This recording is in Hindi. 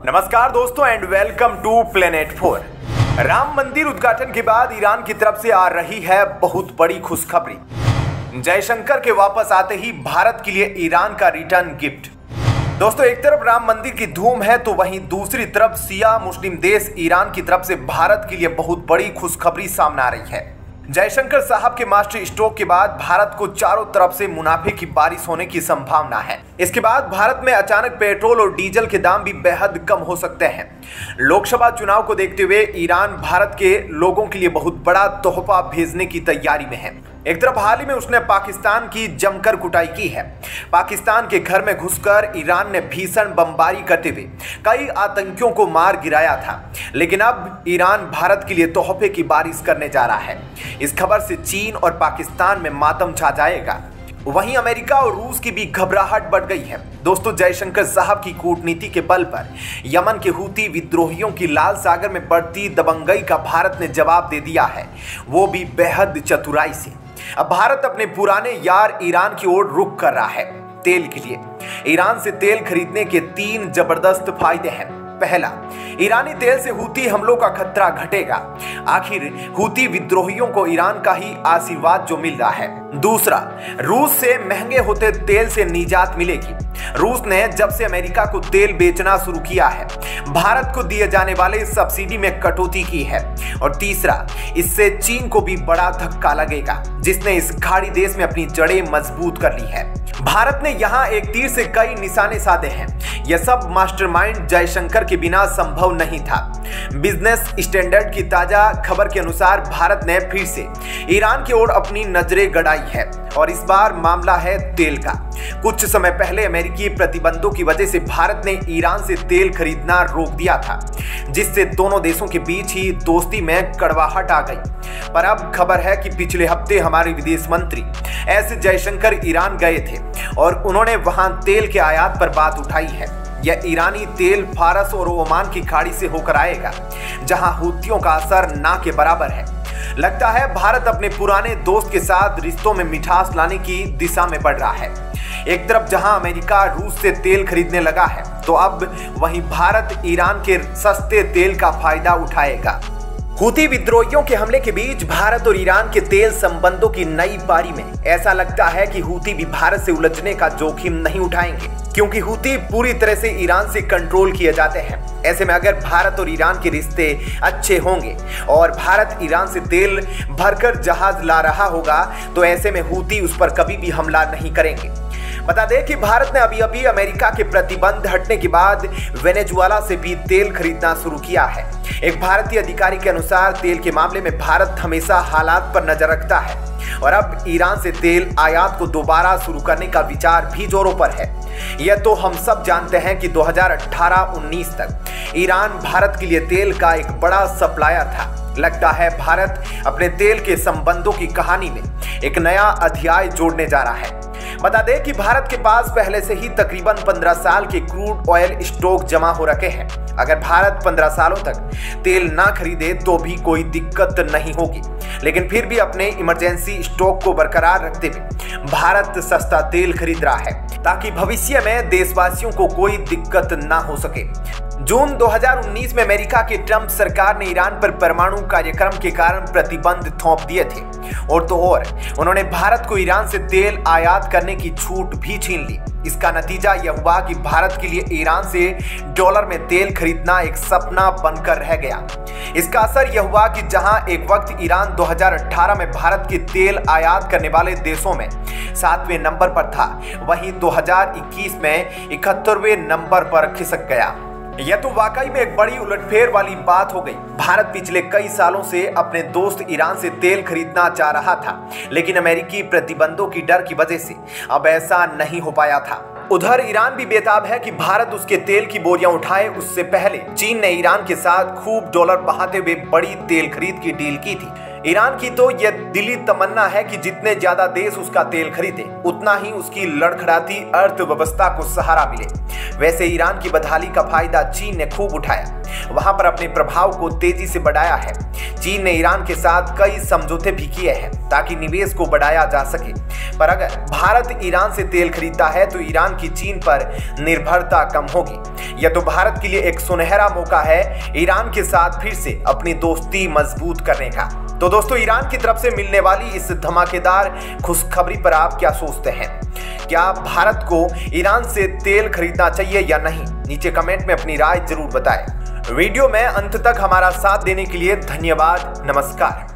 नमस्कार दोस्तों and welcome to planet 4। Ram Mandir उद्घाटन के बाद ईरान की तरफ से आ रही है बहुत बड़ी खुशखबरी। जयशंकर के वापस आते ही भारत के लिए ईरान का रिटर्न गिफ्ट। दोस्तों, एक तरफ राम मंदिर की धूम है तो वहीं दूसरी तरफ शिया मुस्लिम देश ईरान की तरफ से भारत के लिए बहुत बड़ी खुशखबरी सामने आ रही है। जयशंकर साहब के मास्टर स्ट्रोक के बाद भारत को चारों तरफ से मुनाफे की बारिश होने की संभावना है। इसके बाद भारत में अचानक पेट्रोल और डीजल के दाम भी बेहद कम हो सकते हैं। लोकसभा चुनाव को देखते हुए ईरान भारत के लोगों के लिए बहुत बड़ा तोहफा भेजने की तैयारी में है। एक तरफ हाल ही में उसने पाकिस्तान की जमकर कुटाई की है। पाकिस्तान के घर में घुसकर ईरान ने भीषण बमबारी करते हुए कई आतंकियों को मार गिराया था, लेकिन अब ईरान भारत के लिए तोहफे की बारिश करने जा रहा है। इस खबर से चीन और पाकिस्तान में मातम छा जाएगा। वहीं अमेरिका और रूस की भी घबराहट बढ़ गई है। दोस्तों, जयशंकर साहब की कूटनीति के बल पर यमन के हूती विद्रोहियों की लाल सागर में बढ़ती दबंगई का भारत ने जवाब दे दिया है, वो भी बेहद चतुराई से। अब भारत अपने पुराने यार ईरान की ओर रुख कर रहा है तेल के लिए। ईरान से तेल खरीदने के 3 जबरदस्त फायदे हैं। पहला, ईरानी तेल से हूती हमलों का खतरा घटेगा। आखिर हूती विद्रोहियों को ईरान का ही आशीर्वाद जो मिल रहा है। दूसरा, रूस से महंगे होते तेल से निजात मिलेगी। रूस ने जब से अमेरिका को तेल बेचना शुरू किया है, भारत को दिए जाने वाले सब्सिडी में कटौती की है। और तीसरा, इससे चीन को भी बड़ा धक्का लगेगा, जिसने इस खाड़ी देश में अपनी जड़ें मजबूत कर ली है। भारत ने यहाँ एक तीर से कई निशाने साधे हैं। यह सब मास्टरमाइंड जयशंकर के बिना संभव नहीं था। बिजनेस स्टैंडर्ड की ताजा खबर के अनुसार भारत ने फिर से ईरान की ओर अपनी नजरें गड़ाई है और इस बार मामला है तेल का। कुछ समय पहले अमेरिकी प्रतिबंधों की वजह से भारत ने ईरान से तेल खरीदना रोक दिया था, जिससे दोनों देशों के बीच ही दोस्ती में कड़वाहट आ गई। पर अब खबर है कि पिछले हफ्ते हमारे विदेश मंत्री एस जयशंकर ईरान गए थे और उन्होंने वहां तेल के आयात पर बात उठाई है। यह ईरानी तेल फारस और ओमान की खाड़ी से होकर आएगा, जहां हूतियों का असर ना के बराबर है। लगता है भारत अपने पुराने दोस्त के साथ रिश्तों में मिठास लाने की दिशा में बढ़ रहा है। एक तरफ जहां अमेरिका रूस से तेल खरीदने लगा है, तो अब वहीं भारत ईरान के सस्ते तेल का फायदा उठाएगा। हूती विद्रोहियों के हमले के बीच भारत और ईरान के तेल संबंधों की नई पारी में ऐसा लगता है कि हूती भी भारत से उलझने का जोखिम नहीं उठाएंगे, क्योंकि हूती पूरी तरह से ईरान से कंट्रोल किए जाते हैं। ऐसे में अगर भारत और ईरान के रिश्ते अच्छे होंगे और भारत ईरान से तेल भरकर जहाज ला रहा होगा, तो ऐसे में हूती उस पर कभी भी हमला नहीं करेंगे। बता दें कि भारत ने अभी अमेरिका के प्रतिबंध हटने के बाद वेनेजुएला से भी तेल खरीदना शुरू किया है। एक भारतीय अधिकारी के अनुसार तेल के मामले में भारत हमेशा हालात पर नजर रखता है और अब ईरान से तेल आयात को दोबारा शुरू करने का विचार भी जोरों पर है। यह तो हम सब जानते हैं कि 2018-19 तक ईरान भारत के लिए तेल का एक बड़ा सप्लायर था। लगता है भारत अपने तेल के संबंधों की कहानी में एक नया अध्याय जोड़ने जा रहा है। बता दें कि भारत के पास पहले से ही तकरीबन 15 साल के क्रूड ऑयल स्टॉक जमा हो रखे हैं। अगर भारत 15 सालों तक तेल ना खरीदे तो भी कोई दिक्कत नहीं होगी, लेकिन फिर भी अपने इमरजेंसी स्टॉक को बरकरार रखते हुए भारत सस्ता तेल खरीद रहा है, ताकि भविष्य में देशवासियों को कोई दिक्कत ना हो सके। जून 2019 में अमेरिका की ट्रंप सरकार ने ईरान पर परमाणु कार्यक्रम के कारण प्रतिबंध थोप दिए थे और तो और उन्होंने भारत को ईरान से तेल आयात करने की छूट भी छीन ली। इसका नतीजा यह हुआ कि भारत के लिए ईरान से डॉलर में तेल खरीदना एक सपना बनकर रह गया। इसका असर यह हुआ कि जहां एक वक्त ईरान 2018 में भारत के तेल आयात करने वाले देशों में 7वें नंबर पर था, वहीं 2021 में 71वें नंबर पर खिसक गया। यह तो वाकई में एक बड़ी उलटफेर वाली बात हो गई। भारत पिछले कई सालों से अपने दोस्त ईरान से तेल खरीदना चाह रहा था, लेकिन अमेरिकी प्रतिबंधों की डर की वजह से अब ऐसा नहीं हो पाया था। उधर ईरान भी बेताब है कि भारत उसके तेल की बोरियां उठाए। उससे पहले चीन ने ईरान के साथ खूब डॉलर बहाते हुए बड़ी तेल खरीद की डील की थी। ईरान की तो यह दिली तमन्ना है कि जितने ज्यादा देश उसका तेल खरीदे उतना ही उसकी लड़खड़ाती अर्थव्यवस्था को सहारा मिले। वैसे ईरान की बदहाली का फायदा चीन ने खूब उठाया, वहां पर अपने प्रभाव को तेजी से बढ़ाया है। चीन ने ईरान के साथ कई समझौते भी किए हैं ताकि निवेश को बढ़ाया जा सके। पर अगर भारत ईरान से तेल खरीदता है तो ईरान की चीन पर निर्भरता कम होगी। यह तो भारत के लिए एक सुनहरा मौका है ईरान के साथ फिर से अपनी दोस्ती मजबूत करने का। तो दोस्तों, ईरान की तरफ से मिलने वाली इस धमाकेदार खुशखबरी पर आप क्या सोचते हैं? क्या भारत को ईरान से तेल खरीदना चाहिए या नहीं? नीचे कमेंट में अपनी राय जरूर बताएं। वीडियो में अंत तक हमारा साथ देने के लिए धन्यवाद। नमस्कार।